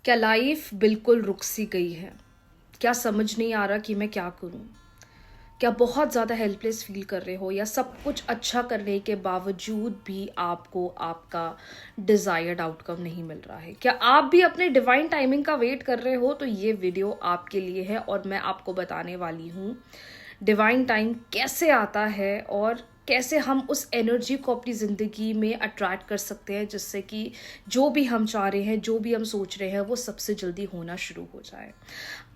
क्या लाइफ बिल्कुल रुक सी गई है? क्या समझ नहीं आ रहा कि मैं क्या करूं? क्या बहुत ज़्यादा हेल्पलेस फील कर रहे हो, या सब कुछ अच्छा करने के बावजूद भी आपको आपका डिज़ायर्ड आउटकम नहीं मिल रहा है? क्या आप भी अपने डिवाइन टाइमिंग का वेट कर रहे हो? तो ये वीडियो आपके लिए है और मैं आपको बताने वाली हूँ डिवाइन टाइम कैसे आता है और कैसे हम उस एनर्जी को अपनी ज़िंदगी में अट्रैक्ट कर सकते हैं, जिससे कि जो भी हम चाह रहे हैं, जो भी हम सोच रहे हैं, वो सबसे जल्दी होना शुरू हो जाए।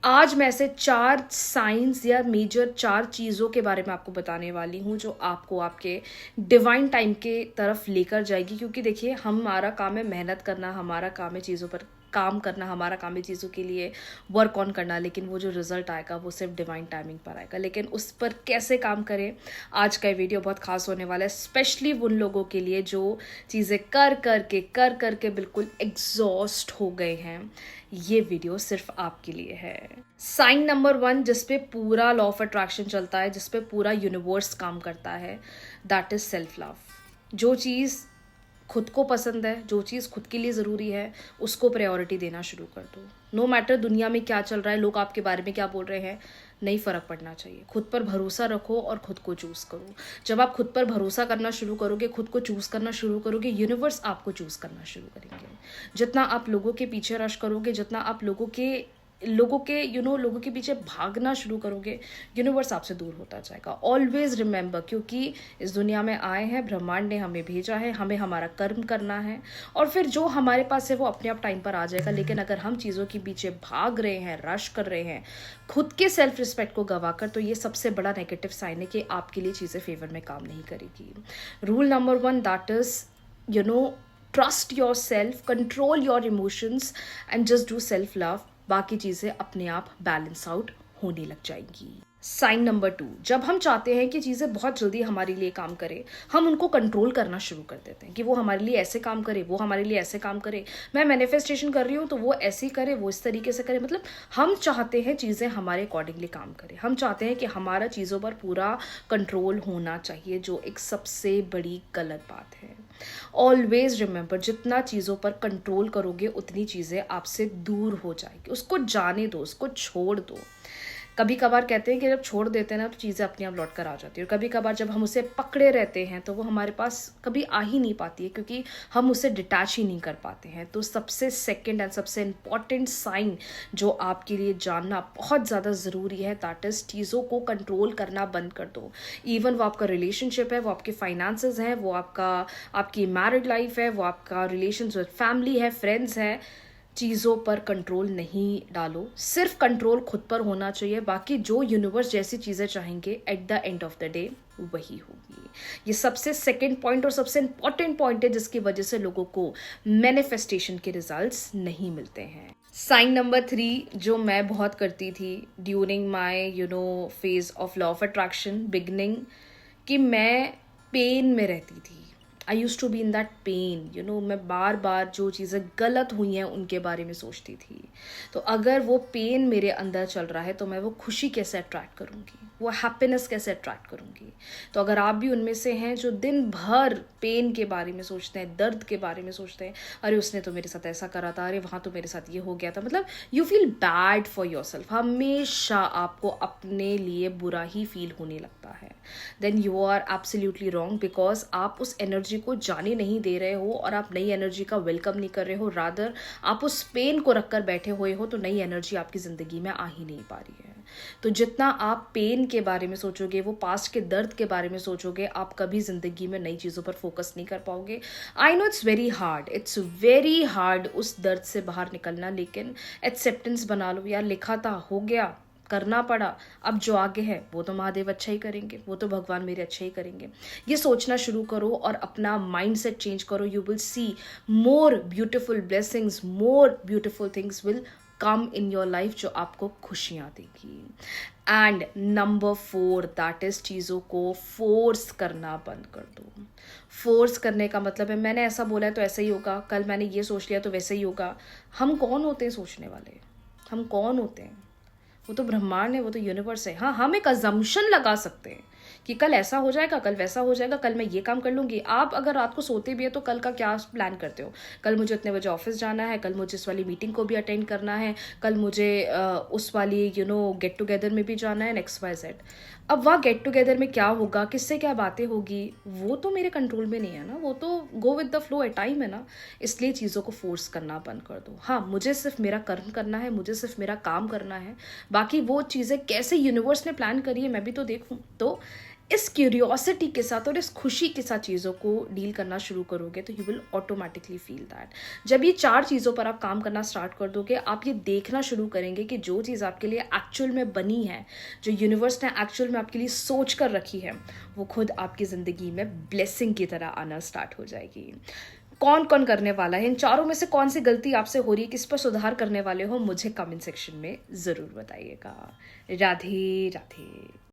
आज मैं ऐसे 4 साइंस या मेजर 4 चीज़ों के बारे में आपको बताने वाली हूँ जो आपको आपके डिवाइन टाइम के तरफ लेकर जाएगी। क्योंकि देखिए, हमारा काम है मेहनत करना, हमारा काम है चीज़ों पर काम करना, हमारा काम है चीज़ों के लिए वर्क ऑन करना, लेकिन वो जो रिजल्ट आएगा वो सिर्फ डिवाइन टाइमिंग पर आएगा। लेकिन उस पर कैसे काम करें, आज का ये वीडियो बहुत खास होने वाला है, स्पेशली उन लोगों के लिए जो चीज़ें कर करके बिल्कुल एग्जॉस्ट हो गए हैं। ये वीडियो सिर्फ आपके लिए है। साइन नंबर 1, जिसपे पूरा लॉ ऑफ अट्रैक्शन चलता है, जिसपे पूरा यूनिवर्स काम करता है, दैट इज सेल्फ लव। जो चीज़ खुद को पसंद है, जो चीज़ खुद के लिए ज़रूरी है, उसको प्रायोरिटी देना शुरू कर दो। नो मैटर दुनिया में क्या चल रहा है, लोग आपके बारे में क्या बोल रहे हैं, नहीं फ़र्क पड़ना चाहिए। खुद पर भरोसा रखो और खुद को चूज़ करो। जब आप खुद पर भरोसा करना शुरू करोगे, खुद को चूज़ करना शुरू करोगे, यूनिवर्स आपको चूज़ करना शुरू करेंगे। जितना आप लोगों के पीछे रश करोगे, जितना आप लोगों के लोगों के पीछे भागना शुरू करोगे, यूनिवर्स आपसे दूर होता जाएगा। ऑलवेज रिमेंबर, क्योंकि इस दुनिया में आए हैं, ब्रह्मांड ने हमें भेजा है, हमें हमारा कर्म करना है और फिर जो हमारे पास है वो अपने आप टाइम पर आ जाएगा। लेकिन अगर हम चीज़ों के पीछे भाग रहे हैं, रश कर रहे हैं, खुद के सेल्फ रिस्पेक्ट को गवाकर, तो ये सबसे बड़ा नेगेटिव साइन है कि आपके लिए चीज़ें फेवर में काम नहीं करेगी। Rule number 1, that is trust your self, control your emotions and just do self love. बाकी चीज़ें अपने आप बैलेंस आउट होने लग जाएंगी। साइन नंबर 2, जब हम चाहते हैं कि चीज़ें बहुत जल्दी हमारे लिए काम करें, हम उनको कंट्रोल करना शुरू कर देते हैं कि वो हमारे लिए ऐसे काम करे, वो हमारे लिए ऐसे काम करे। मैं मैनिफेस्टेशन कर रही हूँ तो वो ऐसे ही करे, वो इस तरीके से करे। मतलब हम चाहते हैं चीज़ें हमारे अकॉर्डिंगली काम करें, हम चाहते हैं कि हमारा चीज़ों पर पूरा कंट्रोल होना चाहिए, जो एक सबसे बड़ी गलत बात है। ऑलवेज रिमेंबर, जितना चीज़ों पर कंट्रोल करोगे उतनी चीज़ें आपसे दूर हो जाएगी। उसको जाने दो, उसको छोड़ दो। कभी कभार कहते हैं कि जब छोड़ देते हैं ना तो चीज़ें अपने आप लौट कर आ जाती है, और कभी कभार जब हम उसे पकड़े रहते हैं तो वो हमारे पास कभी आ ही नहीं पाती है, क्योंकि हम उसे डिटैच ही नहीं कर पाते हैं। तो सबसे सेकंड एंड सबसे इम्पॉर्टेंट साइन जो आपके लिए जानना बहुत ज़्यादा ज़रूरी है, दैट इज़ चीज़ों को कंट्रोल करना बंद कर दो। इवन वो आपका रिलेशनशिप है, वो आपके फाइनेंसेस हैं, वो आपकी मैरिड लाइफ है, वो आपका रिलेशन विद फैमिली है, फ्रेंड्स है, चीज़ों पर कंट्रोल नहीं डालो। सिर्फ कंट्रोल खुद पर होना चाहिए। बाकी जो यूनिवर्स जैसी चीज़ें चाहेंगे, at the end of the day वही होगी। ये सबसे सेकंड पॉइंट और सबसे इंपॉर्टेंट पॉइंट है, जिसकी वजह से लोगों को मैनिफेस्टेशन के रिजल्ट्स नहीं मिलते हैं। साइन नंबर 3, जो मैं बहुत करती थी during my phase of law of attraction beginning, कि मैं पेन में रहती थी। I use to be in that pain, मैं बार बार जो चीज़ें गलत हुई हैं उनके बारे में सोचती थी। तो अगर वो पेन मेरे अंदर चल रहा है तो मैं वो खुशी कैसे अट्रैक्ट करूँगी, वो हैप्पीनेस कैसे अट्रैक्ट करूँगी? तो अगर आप भी उनमें से हैं जो दिन भर पेन के बारे में सोचते हैं, दर्द के बारे में सोचते हैं, अरे उसने तो मेरे साथ ऐसा करा था, अरे वहाँ तो मेरे साथ ये हो गया था, मतलब you feel bad for your self, हमेशा आपको अपने लिए बुरा ही फील होने लगता है, then you are absolutely wrong. Because आप उस एनर्जी को जाने नहीं दे रहे हो और आप नई एनर्जी का वेलकम नहीं कर रहे हो, रादर आप उस पेन को रखकर बैठे हुए हो, तो नई एनर्जी आपकी ज़िंदगी में आ ही नहीं पा रही है। तो जितना आप पेन के बारे में सोचोगे, वो पास्ट के दर्द के बारे में सोचोगे, आप कभी ज़िंदगी में नई चीज़ों पर फोकस नहीं कर पाओगे। I know it's very hard उस दर्द से बाहर निकलना, लेकिन एक्सेप्टेंस बना लो यार, लिखा था, हो गया, करना पड़ा, अब जो आगे है वो तो महादेव अच्छा ही करेंगे, वो तो भगवान मेरे अच्छे ही करेंगे। ये सोचना शुरू करो और अपना माइंडसेट चेंज करो। You will see more beautiful blessings, more beautiful things will come in your life, जो आपको खुशियाँ देगी। एंड नंबर 4, दैट इज चीज़ों को फोर्स करना बंद कर दो। फोर्स करने का मतलब है मैंने ऐसा बोला है तो ऐसा ही होगा, कल मैंने ये सोच लिया तो वैसे ही होगा। हम कौन होते हैं सोचने वाले? हम कौन होते हैं? वो तो ब्रह्मांड है, वो तो यूनिवर्स है। हाँ, हम एक अजम्पशन लगा सकते हैं कि कल ऐसा हो जाएगा, कल वैसा हो जाएगा, कल मैं ये काम कर लूँगी। आप अगर रात को सोते भी है तो कल का क्या प्लान करते हो? कल मुझे इतने बजे ऑफिस जाना है, कल मुझे इस वाली मीटिंग को भी अटेंड करना है, कल मुझे उस वाली गेट टुगेदर में भी जाना है, XYZ। अब वहाँ गेट टुगेदर में क्या होगा, किससे क्या बातें होगी, वो तो मेरे कंट्रोल में नहीं है ना, वो तो गो विद द फ्लो है, टाइम है ना। इसलिए चीज़ों को फोर्स करना बंद कर दो। हाँ, मुझे सिर्फ मेरा कर्म करना है, मुझे सिर्फ मेरा काम करना है, बाकी वो चीज़ें कैसे यूनिवर्स ने प्लान करी है मैं भी तो देखूँ। तो इस क्यूरियोसिटी के साथ और इस खुशी के साथ चीज़ों को डील करना शुरू करोगे तो you will automatically feel that. जब ये 4 चीज़ों पर आप काम करना स्टार्ट कर दोगे, आप ये देखना शुरू करेंगे कि जो चीज़ आपके लिए एक्चुअल में बनी है, जो यूनिवर्स ने एक्चुअल में आपके लिए सोच कर रखी है, वो खुद आपकी ज़िंदगी में ब्लेसिंग की तरह आना स्टार्ट हो जाएगी। कौन कौन करने वाला है इन चारों में से, कौन सी गलती आपसे हो रही है, किस पर सुधार करने वाले हो, मुझे कमेंट सेक्शन में ज़रूर बताइएगा। राधे राधे।